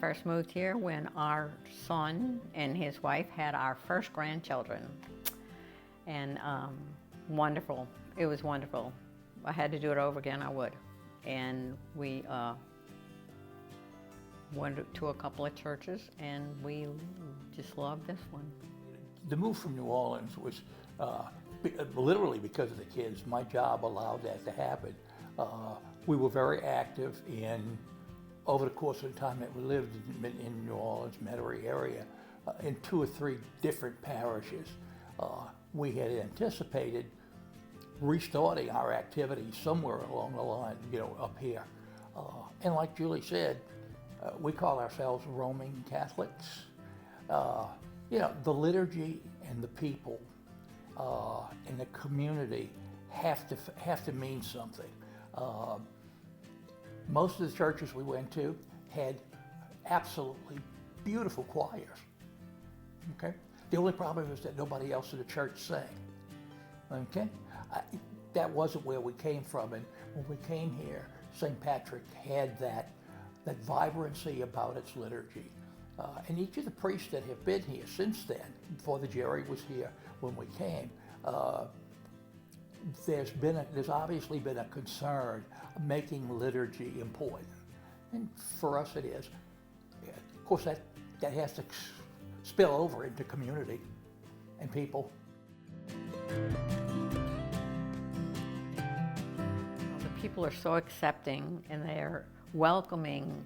first moved here when our son and his wife had our first grandchildren. And wonderful. It was wonderful. If I had to do it over again, I would. And we went to a couple of churches, and we just loved this one. The move from New Orleans was literally because of the kids. My job allowed that to happen. We were very active over the course of the time that we lived in New Orleans, Metairie area, in 2 or 3 different parishes. We had anticipated restarting our activities somewhere along the line, up here. And like Julie said, we call ourselves Roman Catholics. The liturgy and the people and the community have to mean something. Most of the churches we went to had absolutely beautiful choirs. Okay, the only problem is that nobody else in the church sang. Okay, that wasn't where we came from, and when we came here, St. Patrick had that vibrancy about its liturgy. And each of the priests that have been here since then, before the Giroir was here when we came, there's obviously been a concern of making liturgy important. And for us it is. Of course that has to spill over into community and people. The people are so accepting, and they're welcoming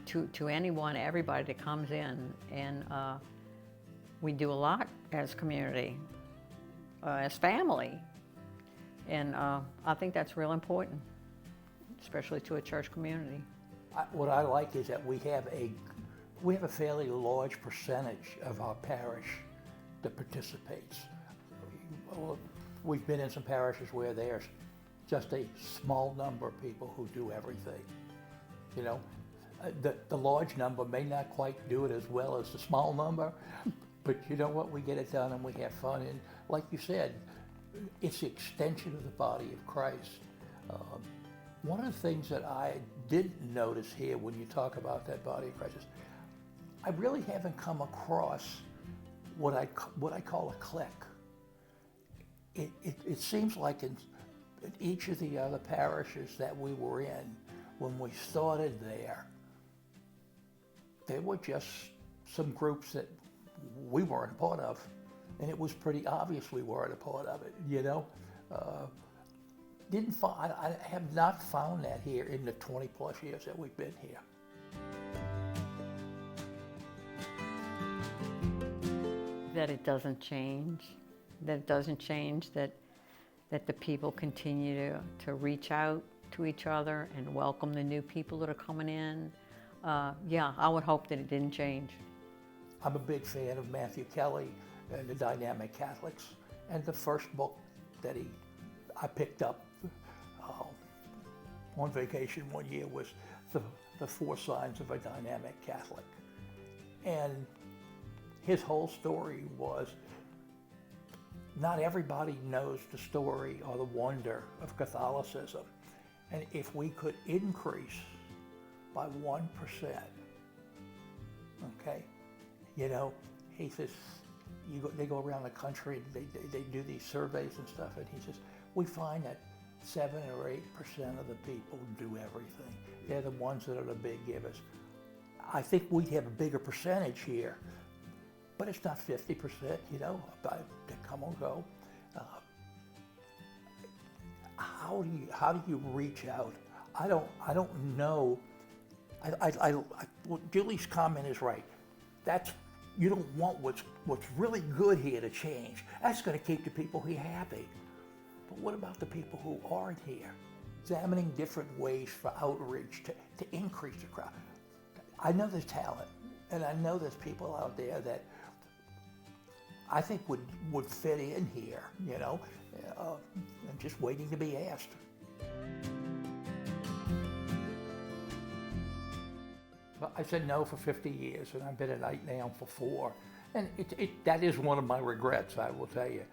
to anyone, everybody that comes in, and we do a lot as community, as family, and I think that's real important, especially to a church community. What I like is that we have a fairly large percentage of our parish that participates. We've been in some parishes where there's just a small number of people who do everything. The large number may not quite do it as well as the small number, but you know what? We get it done and we have fun. And like you said, it's the extension of the body of Christ. One of the things that I didn't notice here when you talk about that body of Christ is I really haven't come across what I call a clique. It seems like in each of the other parishes that we were in, when we started there were just some groups that we weren't a part of, and it was pretty obvious we weren't a part of it. I have not found that here in the 20 plus years that we've been here. That it doesn't change, that the people continue to reach out to each other and welcome the new people that are coming in. I would hope that it didn't change. I'm a big fan of Matthew Kelly and the Dynamic Catholics, and the first book that I picked up on vacation one year was the 4 Signs of a Dynamic Catholic. And his whole story was, not everybody knows the story or the wonder of Catholicism. And if we could increase by 1%, okay, he says, they go around the country, they do these surveys and stuff, and he says, we find that 7 or 8% of the people do everything. They're the ones that are the big givers. I think we'd have a bigger percentage here, but it's not 50%, that come and go. How do you reach out? I don't know. Julie's comment is right. You don't want what's really good here to change. That's going to keep the people here happy. But what about the people who aren't here? Examining different ways for outreach to increase the crowd. I know there's talent, and I know there's people out there that I think would fit in here, and just waiting to be asked. I said no for 50 years, and I've been at Night now for 4. And that is one of my regrets, I will tell you.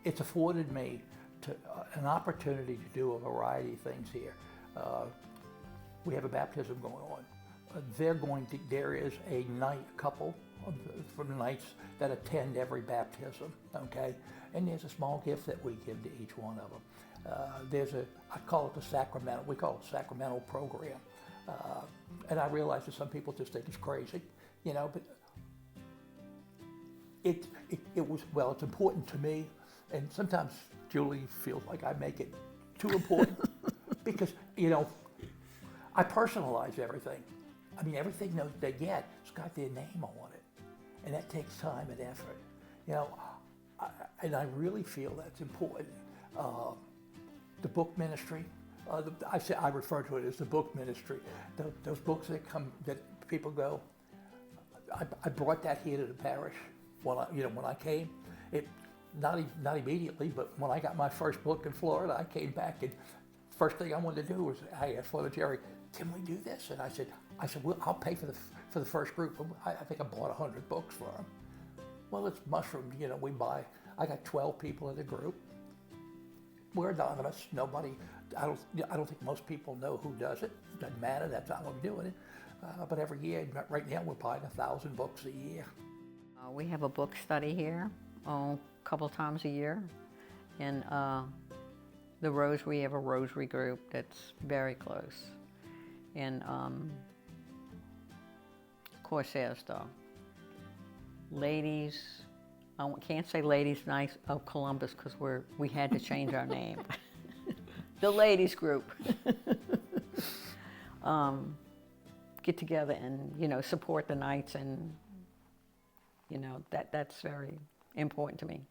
It's afforded me an opportunity to do a variety of things here. We have a baptism going on there is a couple from the Knights that attend every baptism, okay? And there's a small gift that we give to each one of them. I call it the sacramental, we call it sacramental program. And I realize that some people just think it's crazy, you know, but it was, well, it's important to me. And sometimes Julie feels like I make it too important because, you know, I personalize everything. I mean, everything that they get, it's got their name on it. And that takes time and effort. You know, and I really feel that's important. The book ministry, I refer to it as the book ministry. Those books that people go, I brought that here to the parish when I came. Not immediately, but when I got my first book in Florida, I came back and first thing I wanted to do was I asked Father Jerry, can we do this? And I said, well, I'll pay for the first group. I think I bought 100 books for them. Well, it's mushroomed. You know, I got 12 people in the group. We're anonymous. Nobody. I don't think most people know who does it. It doesn't matter. That's how I'm doing it. But every year, right now, we're buying 1,000 books a year. We have a book study here, a couple times a year, and the Rosary, we have a Rosary group that's very close. And of course, there's the ladies. I can't say Ladies Night of Columbus because we had to change our name. The ladies group get together and support the Knights, and that's very important to me.